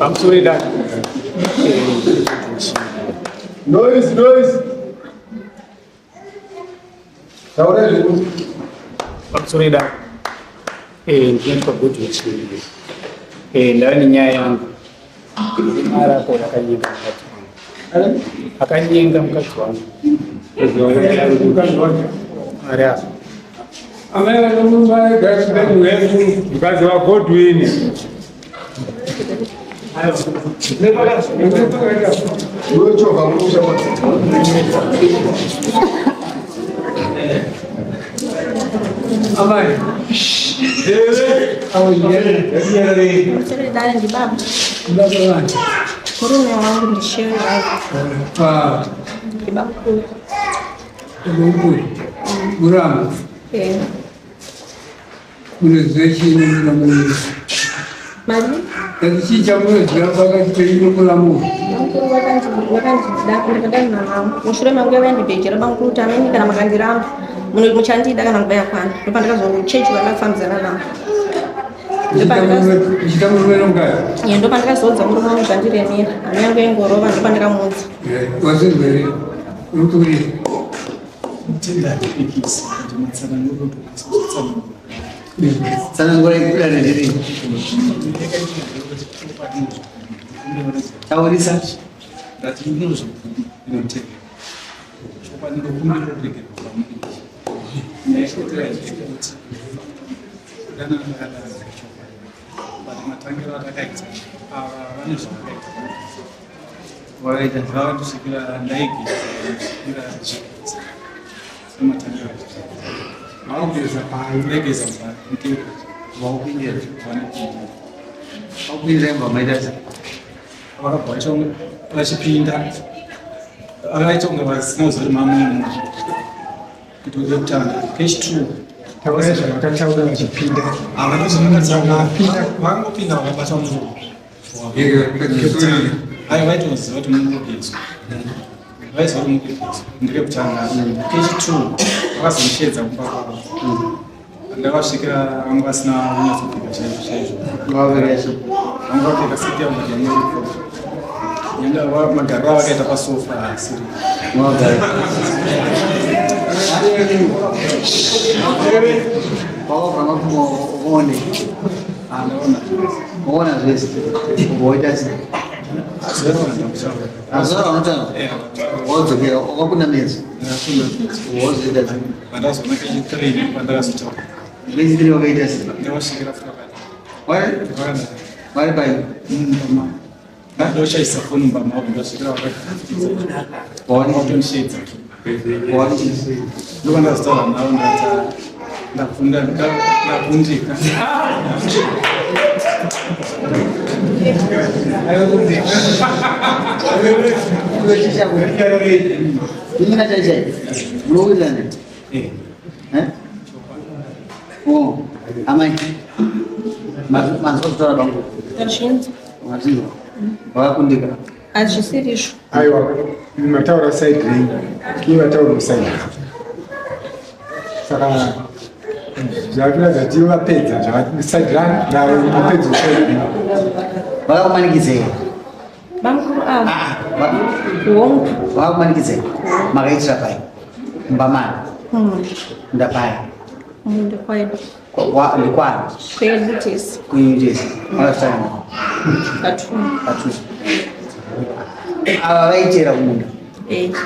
I'm sorry that noise. I'm sorry that ndio kutu chini ndani nyaya yangu mara kwa akanyinga mkati wangu akanyinga mkati wangu area amela nomba gaspeni wetu mkazi wa Godwin Amai. Au yeye, yeye. Msaidizi ni baba. Baba. Mume wangu ni shehe. Ah. Kibabu. Kibabu. Muramu. Kuna zeshi ni muramu. Mali? Zeshi jamu zirapaka kipindi muramu. Mushure mangu yavandibhejera banguta ameni kana makandiramba muchandida kana nguva yakwana ndopandikazochechi vandakufambidzana navo ndopandikazodza murume wangu zvandiremera hama yangu yengorova ndopandikamudza taurisa vachipinda akaitongwa vasinazori mamumu kuti uzokutanga page 2 vakataura vachipinda vangopinda vakabata munhu ai vaitoziva kuti munogezwa vaiziva kuti munogezwa ndekekutanga page 2 vakazomishedza kumba kwavo ndakasvikira vanga vasina unyatsopfeka chaizvo vanga vapfeka seti yavajanyoripo nyanga magariro avakaita pasofa asiri ona zvese uboita sei azora unotanga wadzokera wakuna mezi wozoita sei vandazona kechi3 vandakazotaura kechi3 wakaita sei ndakasvikira fuka vari pai ndochaisa foni mbamavo ndasvikira vakatonishedza ndovandazotaura navo ndafunda ndakundika ingina chaizai munokuitirane amai manzwa kutaura bangu mazvinzwa wakakundika hazvisirizvo aiwa mataura side ring ivataura side saka zvavatiradza tii vapedza side run navo vapedza side ring vakakumanikidzei bamukuru avo kuongu vakakumanikidzei makaitira pai mbamani ndapai ndekwedu ndikwani kwedu tesi kuinitesi vakasitana katunu ava vaitera kumunda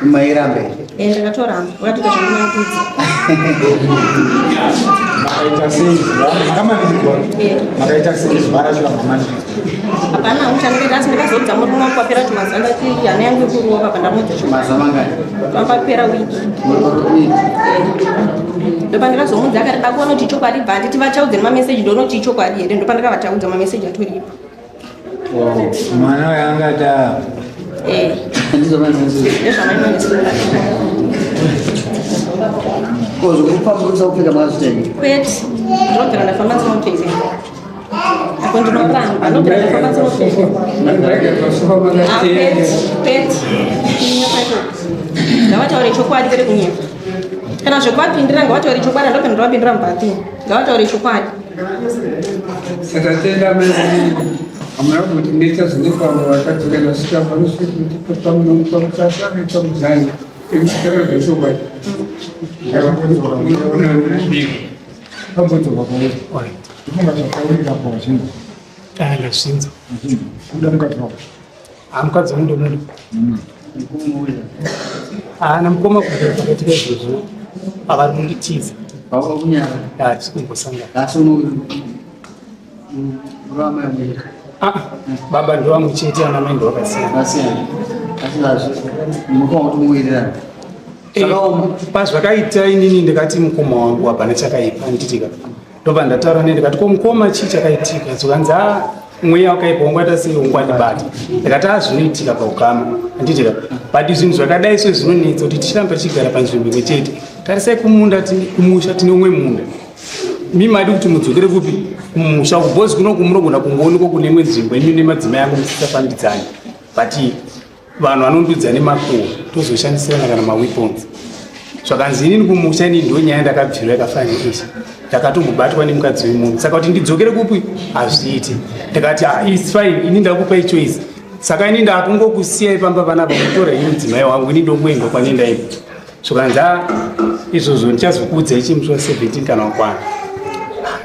mairamba ndakatoramba vakatoita zvamunakudzi makaita sei makamanikidzwa makaita sei varasvika mamanikidzwa hapana muchandikaita asi ndikazodza murume wangu papera tumazanda ti hana yangu ikuruwa papa ndamudza mazuva mangani papera wiki ndopandikazomudza akati dakuona kuti chokwadi bva handiti vataudze nemameseji ndoona kuti chokwadi here ndopandikavataudza mameseji atoripo mwana wayangata ndizomanikidzwa ndezvamainonesea Because ukupambuza kupika makazitengi. Kweti. Ndogara ndafamba nzimapedza. Ako ndinopanga ndogara ndafamba nzimapedza. Peti. Ngavataure chokwadi kwete kunyepa. Kana zvokwapindira ngavataure chokwadi ndopenda ndavapindira mubhati. Ngavataure chokwadi. Sakatenda mezi amuna kuti ndita zvinifamba vakatogana sita panosvika kuti pamusasa nepamuzani ekutara zvechokwadi. Ndashinza. Mukadzi mundomuda. Namukoma kuda pakati pezvozvo avari kunditiza. Tinombosangana. Baba ndovamwe chete, ana mai ndovakasiyana. Pazvakaita inini ndikati mukoma wangu hapana chakaipa nditika. Ndobva ndataura naye ndikati ko mukoma chii chakaitika? Zokanzi mweya wakaipa wangwaita sei wangwandibata. Ndikati zvinoitika paukama handitika. But zvinhu zvakadai so zvinonetsa kuti tichiramba tichigara panzvimbo imwe chete. Tarisai kumunda kumusha tine umwe munda. Mimadi kuti mudzokere kupi kumusha kubhozi kuno munogona kungoonekwa kune imwe nzvimbo inyu nemadzimai angu musisafambidzani. But vanhu vanondudza nemakuhwa tozoshandisirana kana maweapons. Zvakanzi inini kumusha inini ndo nyaya ndakabvira yakafanira. Ndakatombobatwa nemukadzi wemunhu. Saka kuti ndidzokere kupi hazviiti. Ndikati it's fine, ini ndakupai choice. Saka ini ndakungokusiyai pamba panapa mutora ini mudzimai wangu ini ndomboenda kwanendaini. Zvakanzi izvozvo ndichazokuudzai chimusi wa17 kana wakwana.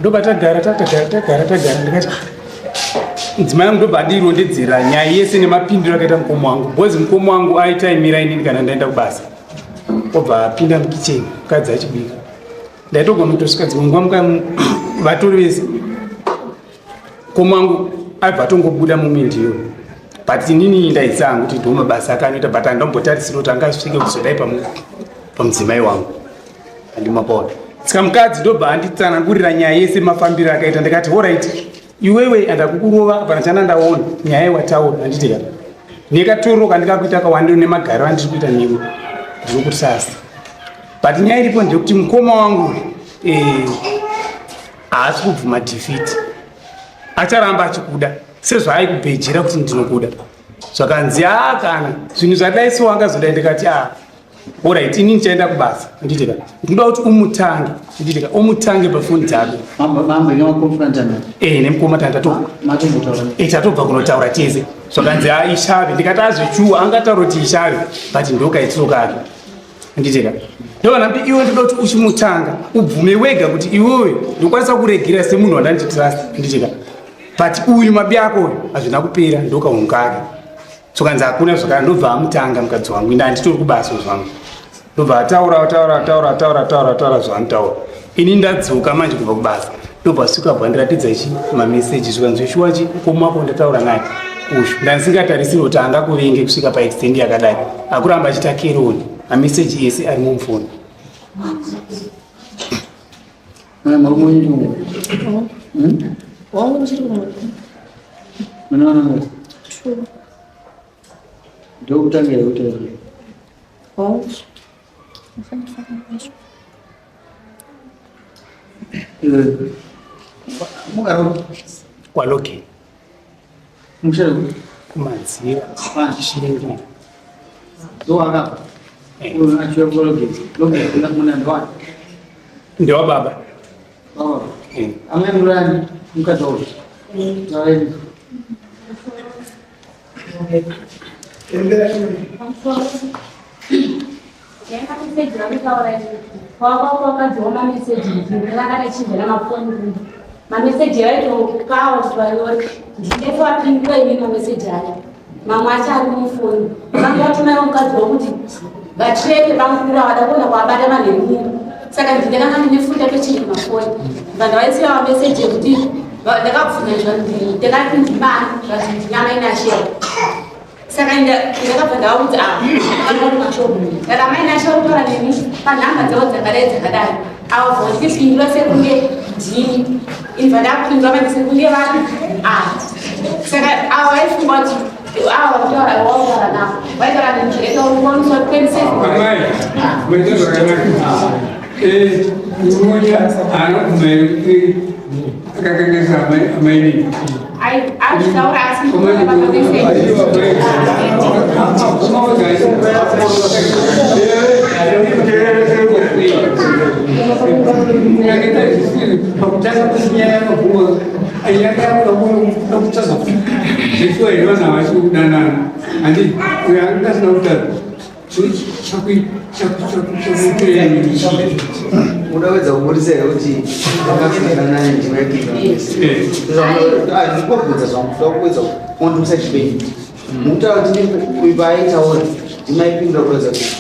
Ndobva tagara ndikati mudzimai wangu ndobva ndirondedzera nyaya yese nemapindiro akaita mukoma wangu. Bhozi mukoma wangu aitaimira inini kana ndaenda kubasa. Obva apinda mukicheni mukadzi achibika. Ndaitogona kutosvika dzimwe nguva vatori vese mukoma wangu abva atongobuda mumindiyo. But inini ndaitsangu kuti ndo mabasa akanoita, but andambotarisira kuti angasvike kuzodai pamudzimai wangu. Handimapaona. Saka mukadzi ndobva anditsanangurira nyaya yese mafambiro akaita. Ndikati alright, iwewe andakukurova pana chana ndaona nyaya yewataura handitika. Ndikatoroka ndikakuita kawandiro nemagariro andiri kuita newe. Ndiri kuti sasa. But nyaya iripo ndekuti mukoma wangu haasi kubvuma defeat. Acharamba achikuda sezvaaikubhejera kuti ndinokuda. Zvakanzi kana zvinhu zvadai so wangazoda. Ndikati alright, ini ndichaenda kubasa handitika. Ndinoda kuti umutange handitika, umutange pafoni dzako. Mambo inokonfront naye. Nemukoma tandatoka. Tatobva kunotaura tese. Zvakanzi ishave. Ndikati azvechuwa angataura kuti ishave, but ndokaitokake handitika. Ndovanhambi iwe ndoda kuti uchimutanga ubvume wega kuti iwewe ndokwanisa kuregera semunhu wandanditrust handitika. But uyu mabi ako hazvina kupera ndokaungake. Zvakanzi hakuna zvakara. Ndobva amutanga mukadzi wangu ina handitori kubasa zvangu. Ndobva ataura zvaanotaura. Ini ndadzoka manje kubva kubasa. Ndobva svika bva ndiratidza mameseji zvikanzi shuwachi mukoma wako ndataura naye. Ushu ndandisingatarisiri kuti angakuvenge kusvika paextend yakadai. Akuramba achita keroni. Mameseji ese ari mufoni. Wangu nchiri kumwe. Ndio kutangira kuti. Wangu. Mugaro kwaloke. Mshero Kumanzira. Chishiringi. Doaga. Unachua kwaloke. Loke kuna muna ndoa. Ndio baba. Baba. Amemrani mkatoa. Nawe. Mameseji yaito kaos bayori ndifo apindwa ine mameseji aya mamwe acha ari mufoni sanga watumira mukadzi wokuti vatreke vamukura vadakona kuabata vanhu. Saka ndinenge ndinefunda pechiri mafoni vandavaisiya mameseji ekuti ndakabvunza ndakati ndimani zvati ndinyama inashera. Saka ndakabva ndavaudza aaamashobu kana mainashera kutaura nemi panhamba dzavo dzakadai avo vondipindura sekunge ndini inibva ndapindura manje sekunge vari saka avo vaifunga kuti avo vakutaura navo vaitaura nenjireka unoniswa 26 mmoja anakumeli akakengeza amaili unaweza kuuliza kuti akafika naye ndimepinga ndikobvunza zvangu kuwedza kuondumisa chipenyu mukutaura kuti kuipaitaura ndimaipindura kuwedza kuti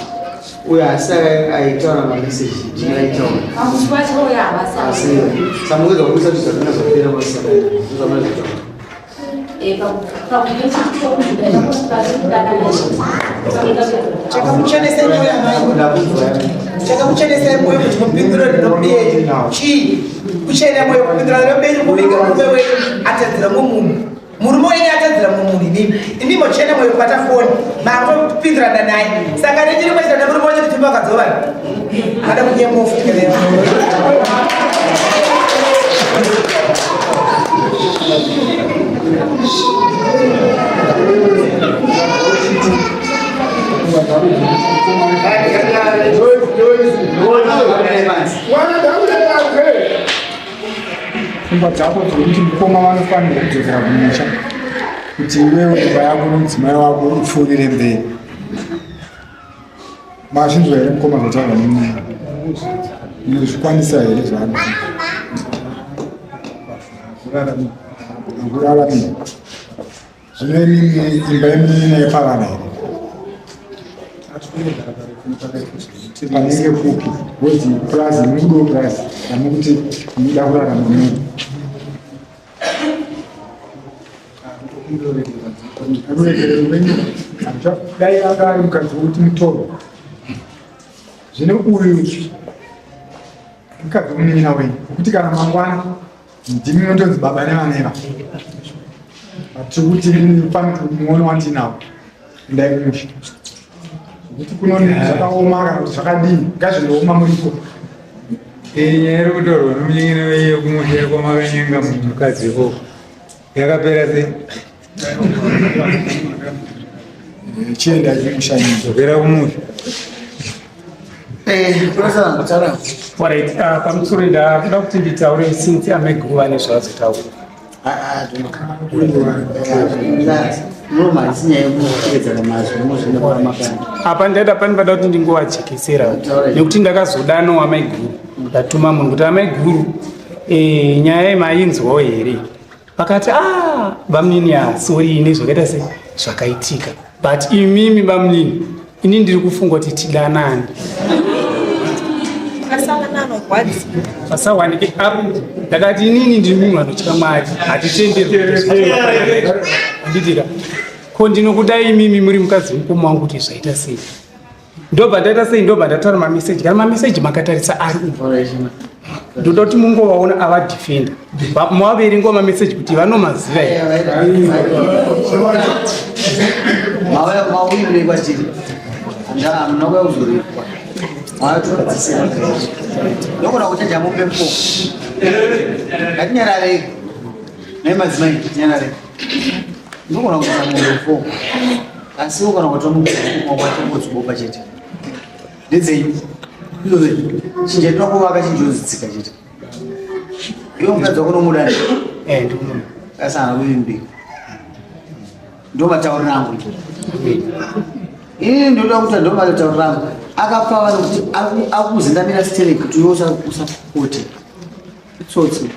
uyo asi aitaura mameseji ndingaitaura asi samuwedza kuisa kuti zvazvinazopera masaka zvamanazvitaura chakamuchenesa moyo kuti mupinduro ndinomberi chii kuchena moyo kupindura ndinomberi kuvinga murume wenyu atadzira mumunhu murume wenyu atadzira mumunhu inimo chena moyo kubata foni makupindurana naye saka nechiri mwezira nemurume wenyu kuti mbakadzova ada kunyemofutikaleyo pfungwa dzako dzekuti mukoma vanofanira kudzokera kumusha kuti iwewe imba yako nomudzimai wako upfuurire mberi. Mazvinzwa here mukoma zvataura nemumwe munozvikwanisa here zvaanoita akuraramira zvino imba yemunina yeparara here panenge kupi woti plazi mudo plazi amukuti muda kurarama munhu amurekerero wenyu dai anga ari mukadzi wokuti mutoro zvine uyu mukadzi womunina wenyu wokuti kana mangwana ndimi nondonzi baba nevaneva tikuti pane muono wandinawo endai kumusha kuti kunoni zvakaoma kana kuti zvakadini ngazvinooma muriko nyaya iri kutorwa nomunyengene weye kumusha kwamakanyenga mukadziko yakapera sei chienda kumushaizopera kumusha pamusoro ndakuda kuti nditaure since ameguva nezvavazotaura apa ndaida panibada kuti ndingovajekesera nekuti ndakazodanawo amaiguru ndatuma munhu kuti amaiguru nyaya yemainzwawo here vakati bamunini sori ine zvakaita se zvakaitika but imimi bamunini ini ndiri kufunga kuti tidanani pasawanike apo ndakati inini ndiri munhu anotya Mwari hatitenderandidika ko ndinokudai imimi muri mukadzi mukoma wangu kuti zvaita sei ndobva ndaita sei ndobva ndataura mameseji kana mameseji makatarisa ari ndoda kuti mungovaona avadhifenda mavaverengawo mameseji kuti vanomaziva ndokona kuchaja mupe mpo ngatinyarare naimadzimai tinyarare ndokona kuchaja mupe mpo asi ukona kutoa mukumwakwatomodzibopa chete ndedzenyu izoze chinja tinokuvaka chinjodzitsika chete iwe mukadzi wako nomudani kasana kuvimbika ndo matauriro angu ini ndoda kuti ndo matauriro angu akapfava nokuti akuzendamira sitereki kuti iwe usapote tsotsi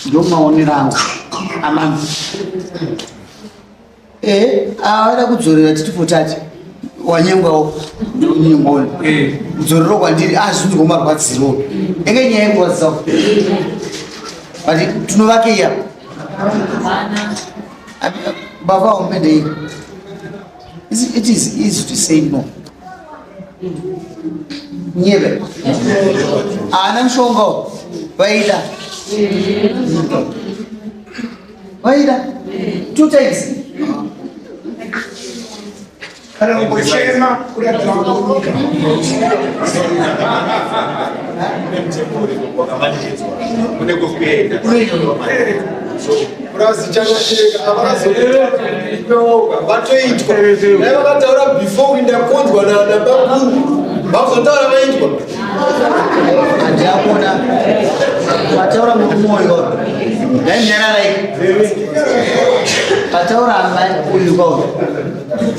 ndo maonero angu amami avada kudzorera titifutati wanyengwawo nyengoni kudzorero kwandiri azvinzi ngomarwadziro enge nyaya yekurwadzisawo but tinovakeya baba wamendei it is easy to say no nyebe ana mshongo vaida 2 times kana ngochema kuratidza vatoitwa dai vakataura before kuinda kunzwa nabakuru vakuzotaura vaitwa andiakona vataura mumwoyo dainyarai vataura amai uyu kwao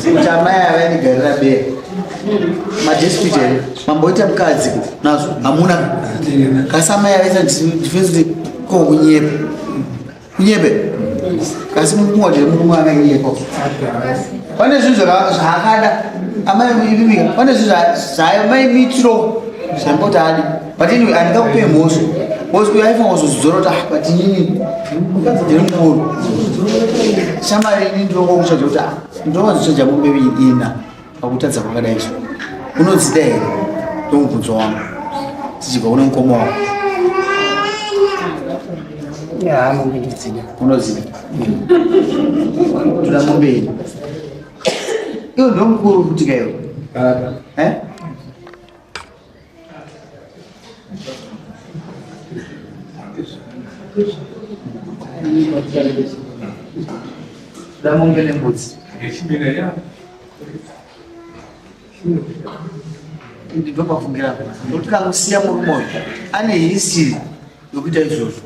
kuti amai avainigarira bere madespiteri mamboita mukadzi nazvo hamuna kasi amai avaita ndifenzi ko kunyepe kasi mumodere murume akanyepa pane zvinhu zvaakada amai ivimika pane zvinhu zvaamai mitiro zvamboti adi but anyway handingakupe mhosvo uyo aifanwa kuzozidzora kuti but inini mukadzi ndiri mukuru shamari ini ndinokokuchaja kuti ndinovazochaja mumbevi ina pakutadza kwakadai izvo unodzida here ndomubvunzo wangu tichibva kune mukoma wako unodzida toda mumbeni iwo ndo mukuru kuti kaiwo toda mumbeni mbudzi ndibva pafungira nokuti kamusiya murumoyo ane history yokuita izvozvo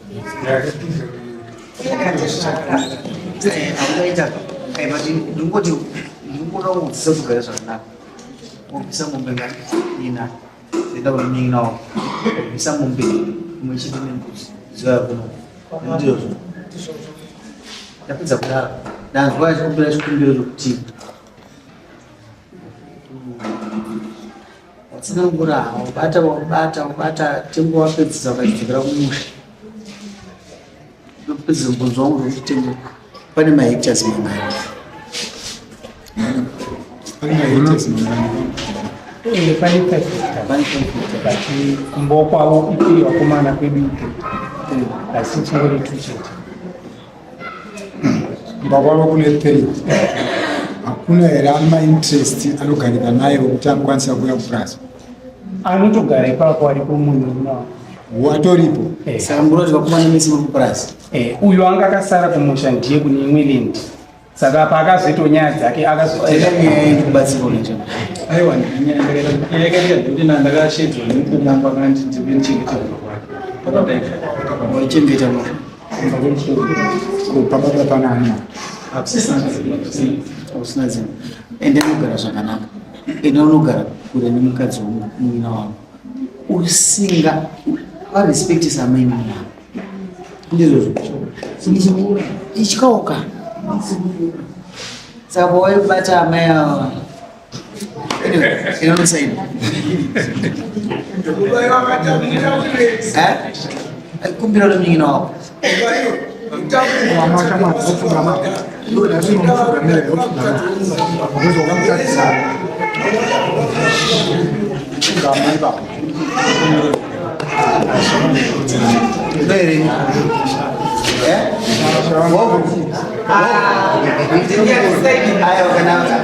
aukaita but ndingoti ndingoda kudzidzisa kugara zvakanaka kubvisa mombe ina zenda kunininawo kubvisa mombe imwe chete nembudzi ziva kuno ndirozvo ndapedza kudaro ndanzwa achikumbira chikumbiro chokuti watsinangura ubata tengo wapedzisa ukachidzokera kumusha ndopedzisa mubvunzo wangu zvokuti tengo pane mahectors mangani kumbo kwavo ikiri vakomana kwedu asi chingori tuchete mbavava kune 3 hakuna here ane mainterest anogarika naye wekuti anokwanisa kuuya kupurasi anotogara ipapo aripo munhu watoripo saka muroti vakomana mese muri kupurasi uyu anga akasara kumusha ndiye kune imwe lendi saka paakazoitawo nyaya dzake akazokubatsirwa aiwa ndakaita ndakashedzwa nemukoma pakanti ndive ndichengeterwa kwake waichengeta pababa panani usina dzimwe ende anogara zvakanaka ende unogara kure nemukadzi womumina wavo usinga warespektisa amai muna ndizvozvo ityauka saka pawaibata amai ava inonosaini kumbira nomumina wavo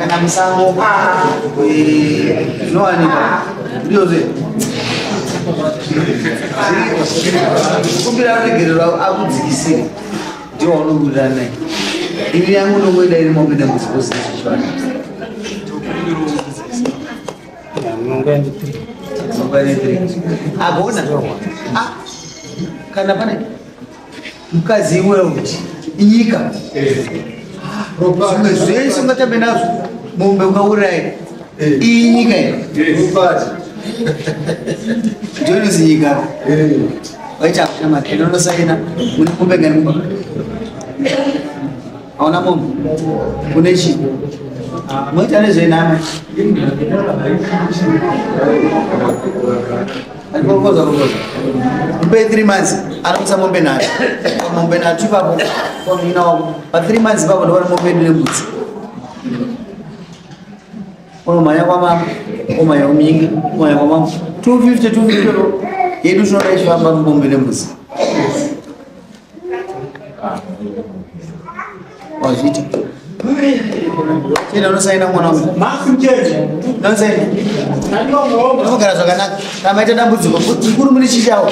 kana musango zvinowanika ndiyozve kumbira kuregererwa akudzikisire ndiwo unobudirana naye ini yangu nongoida iri mopinda muzikosizvishwana agona kana pane mukadzi iweuti inyika zvese ungatambe nazvo mombe ukauraira iyi nyika ndionozi nyika waita makenonosaina mune mombe ngani hauna mombe une chi moita nezvenama mpe 3 months anokusa mombe nhatu mombe nhatu ipapo pamina wako pa 3 months ipapo ndovana mombe nembudzi unomhanya kwamama umhanya kumingi umhanya kwamama 250 yedu tinoda ichifamba mombe nembudzi wazvita Chena unosaina mwana wangu. Unosaina. Unogara zvakanaka. Kana maita dambudziko kuri muri chichawo.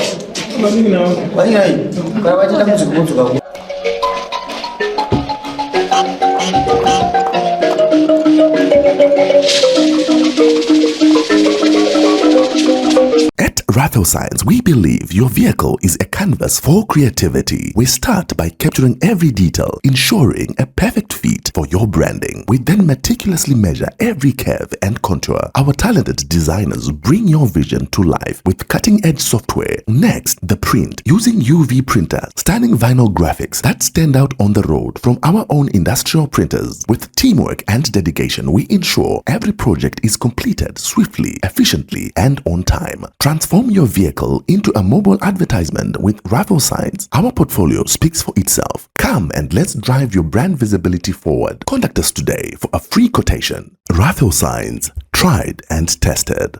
Kwani hai. Kana maita dambudziko mudzoka. At Raphael Science, we believe your vehicle is a canvas for creativity. We start by capturing every detail, ensuring a perfect fit for your branding. We then meticulously measure every curve and contour. Our talented designers bring your vision to life with cutting-edge software. Next, the print. Using UV printers, stunning vinyl graphics that stand out on the road from our own industrial printers. With teamwork and dedication, we ensure every project is completed swiftly, efficiently, and on time. Transform your vehicle into a mobile advertisement with Raphael Science. Our portfolio speaks for itself. Come and let's drive your brand visibility forward. Contact us today for a free quotation. Raphael Science, tried and tested.